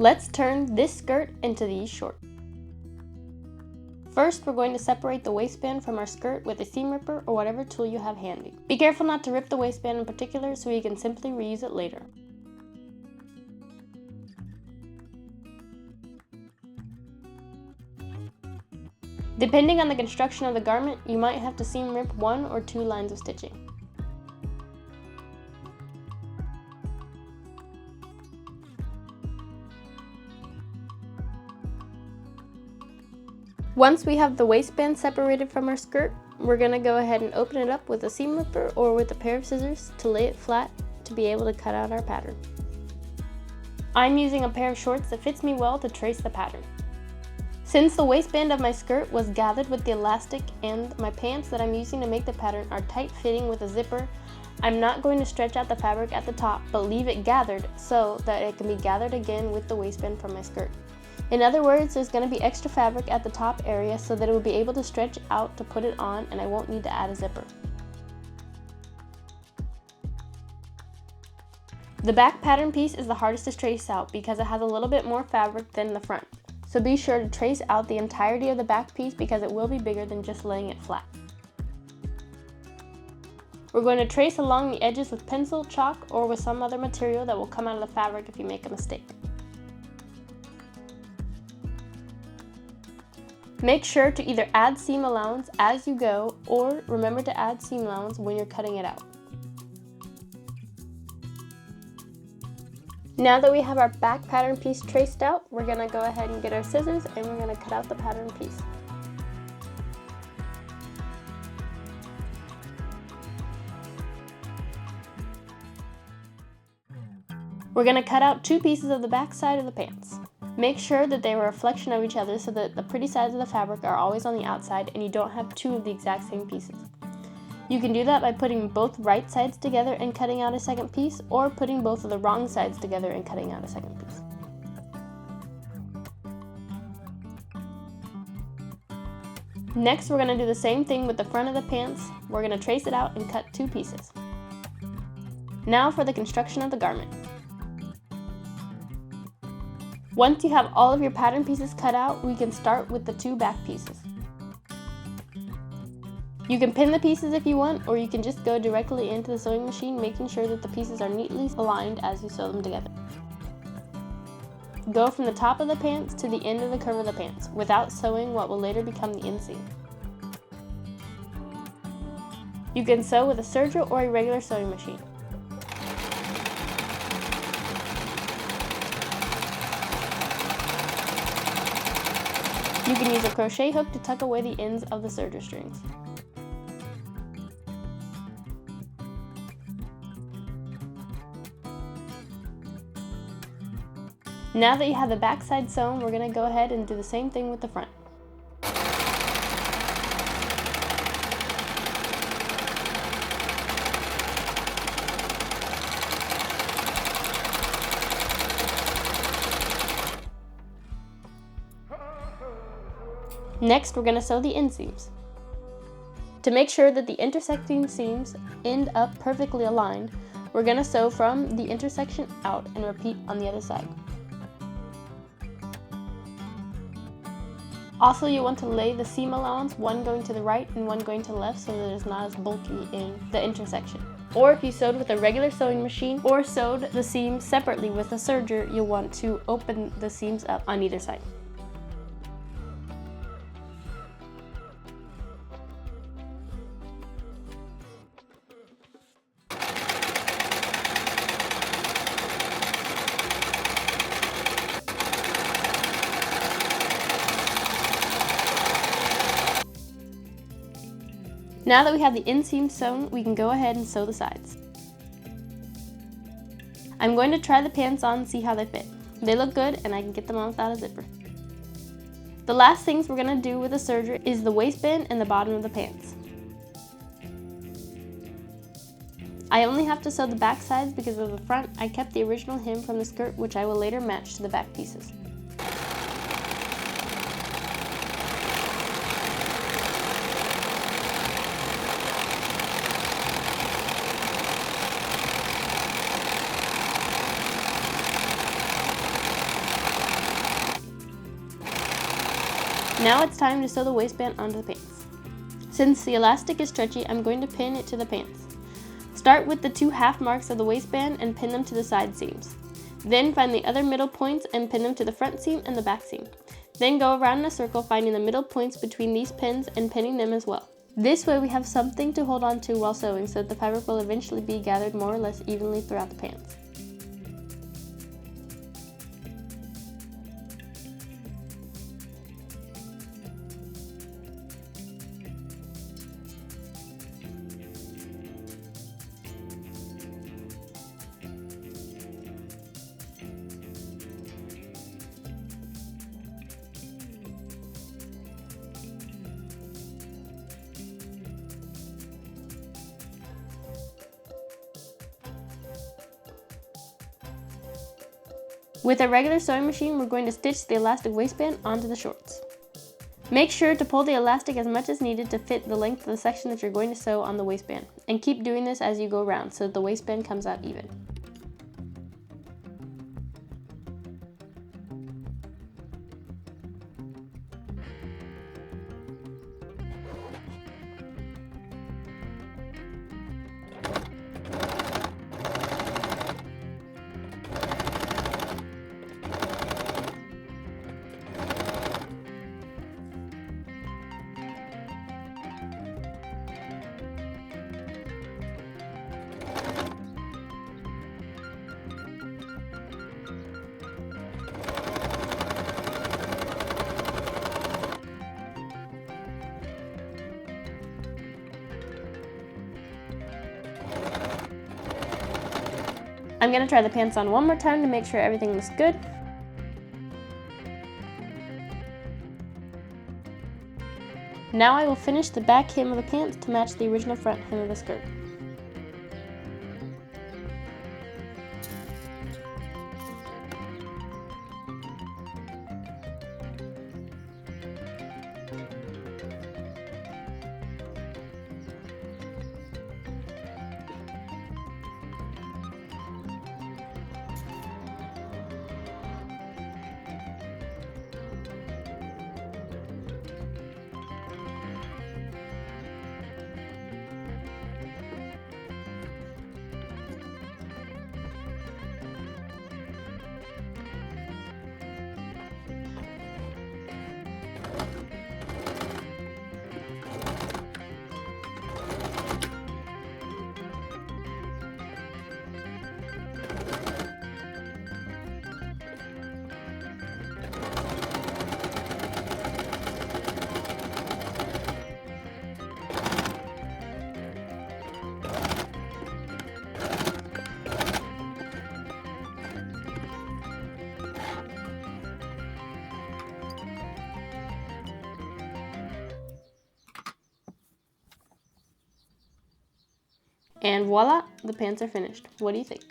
Let's turn this skirt into these shorts. First, we're going to separate the waistband from our skirt with a seam ripper or whatever tool you have handy. Be careful not to rip the waistband in particular so you can simply reuse it later. Depending on the construction of the garment, you might have to seam rip 1 or 2 lines of stitching. Once we have the waistband separated from our skirt, we're going to go ahead and open it up with a seam ripper or with a pair of scissors to lay it flat to be able to cut out our pattern. I'm using a pair of shorts that fits me well to trace the pattern. Since the waistband of my skirt was gathered with the elastic and my pants that I'm using to make the pattern are tight fitting with a zipper, I'm not going to stretch out the fabric at the top but leave it gathered so that it can be gathered again with the waistband from my skirt. In other words, there's going to be extra fabric at the top area so that it will be able to stretch out to put it on and I won't need to add a zipper. The back pattern piece is the hardest to trace out because it has a little bit more fabric than the front. So be sure to trace out the entirety of the back piece because it will be bigger than just laying it flat. We're going to trace along the edges with pencil, chalk, or with some other material that will come out of the fabric if you make a mistake. Make sure to either add seam allowance as you go or remember to add seam allowance when you're cutting it out. Now that we have our back pattern piece traced out, we're going to go ahead and get our scissors and we're going to cut out the pattern piece. We're going to cut out 2 pieces of the back side of the pants. Make sure that they are a reflection of each other so that the pretty sides of the fabric are always on the outside and you don't have 2 of the exact same pieces. You can do that by putting both right sides together and cutting out a second piece, or putting both of the wrong sides together and cutting out a second piece. Next, we're going to do the same thing with the front of the pants. We're going to trace it out and cut 2 pieces. Now for the construction of the garment. Once you have all of your pattern pieces cut out, we can start with the 2 back pieces. You can pin the pieces if you want, or you can just go directly into the sewing machine, making sure that the pieces are neatly aligned as you sew them together. Go from the top of the pants to the end of the curve of the pants, without sewing what will later become the inseam. You can sew with a serger or a regular sewing machine. You can use a crochet hook to tuck away the ends of the serger strings. Now that you have the back side sewn, we're going to go ahead and do the same thing with the front. Next, we're going to sew the inseams. To make sure that the intersecting seams end up perfectly aligned, we're going to sew from the intersection out and repeat on the other side. Also, you want to lay the seam allowance, one going to the right and one going to the left, so that it's not as bulky in the intersection. Or if you sewed with a regular sewing machine or sewed the seams separately with a serger, you'll want to open the seams up on either side. Now that we have the inseam sewn, we can go ahead and sew the sides. I'm going to try the pants on and see how they fit. They look good and I can get them on without a zipper. The last things we're going to do with the serger is the waistband and the bottom of the pants. I only have to sew the back sides because of the front. I kept the original hem from the skirt, which I will later match to the back pieces. Now it's time to sew the waistband onto the pants. Since the elastic is stretchy, I'm going to pin it to the pants. Start with the 2 half marks of the waistband and pin them to the side seams. Then find the other middle points and pin them to the front seam and the back seam. Then go around in a circle, finding the middle points between these pins and pinning them as well. This way we have something to hold on to while sewing so that the fabric will eventually be gathered more or less evenly throughout the pants. With a regular sewing machine, we're going to stitch the elastic waistband onto the shorts. Make sure to pull the elastic as much as needed to fit the length of the section that you're going to sew on the waistband, and keep doing this as you go around so that the waistband comes out even. I'm going to try the pants on one more time to make sure everything looks good. Now I will finish the back hem of the pants to match the original front hem of the skirt. And voila, the pants are finished. What do you think?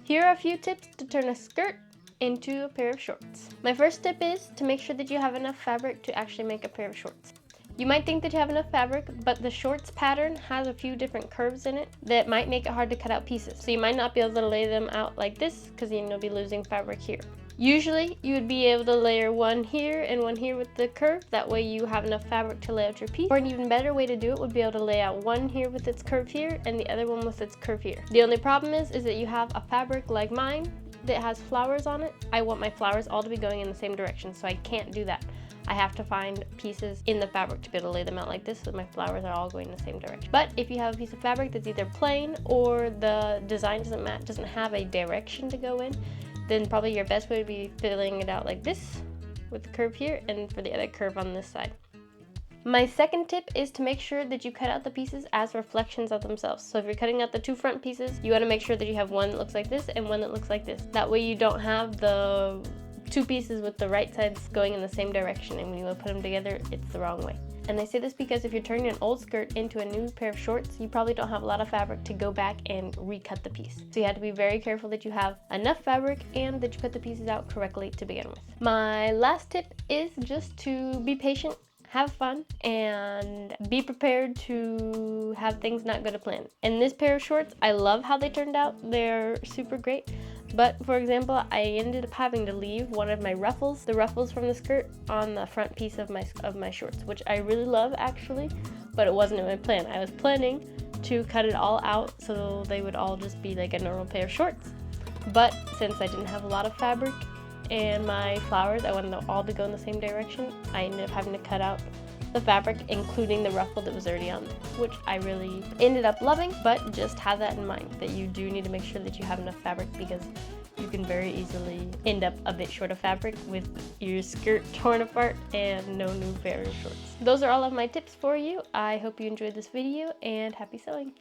Here are a few tips to turn a skirt into a pair of shorts. My first tip is to make sure that you have enough fabric to actually make a pair of shorts. You might think that you have enough fabric, but the shorts pattern has a few different curves in it that might make it hard to cut out pieces. So you might not be able to lay them out like this because you'll be losing fabric here. Usually, you would be able to layer one here and one here with the curve. That way you have enough fabric to lay out your piece. Or an even better way to do it would be able to lay out one here with its curve here and the other one with its curve here. The only problem is that you have a fabric like mine that has flowers on it. I want my flowers all to be going in the same direction, so I can't do that. I have to find pieces in the fabric to be able to lay them out like this so my flowers are all going in the same direction. But if you have a piece of fabric that's either plain or the design doesn't have a direction to go in, then probably your best way would be filling it out like this with the curve here and for the other curve on this side. My second tip is to make sure that you cut out the pieces as reflections of themselves. So if you're cutting out the two front pieces, you want to make sure that you have one that looks like this and one that looks like this. That way you don't have the two pieces with the right sides going in the same direction, and when you put them together, it's the wrong way. And I say this because if you're turning an old skirt into a new pair of shorts, you probably don't have a lot of fabric to go back and recut the piece. So you have to be very careful that you have enough fabric and that you cut the pieces out correctly to begin with. My last tip is just to be patient. have fun, and be prepared to have things not go to plan. And this pair of shorts, I love how they turned out. They're super great. But for example, I ended up having to leave one of my ruffles, the ruffles from the skirt, on the front piece of my shorts, which I really love actually, but it wasn't in my plan. I was planning to cut it all out so they would all just be like a normal pair of shorts. But since I didn't have a lot of fabric and my flowers, I wanted them all to go in the same direction, I ended up having to cut out the fabric, including the ruffle that was already on there, which I really ended up loving. But just have that in mind, that you do need to make sure that you have enough fabric, because you can very easily end up a bit short of fabric with your skirt torn apart and no new pair of shorts. Those are all of my tips for you. I hope you enjoyed this video, and happy sewing!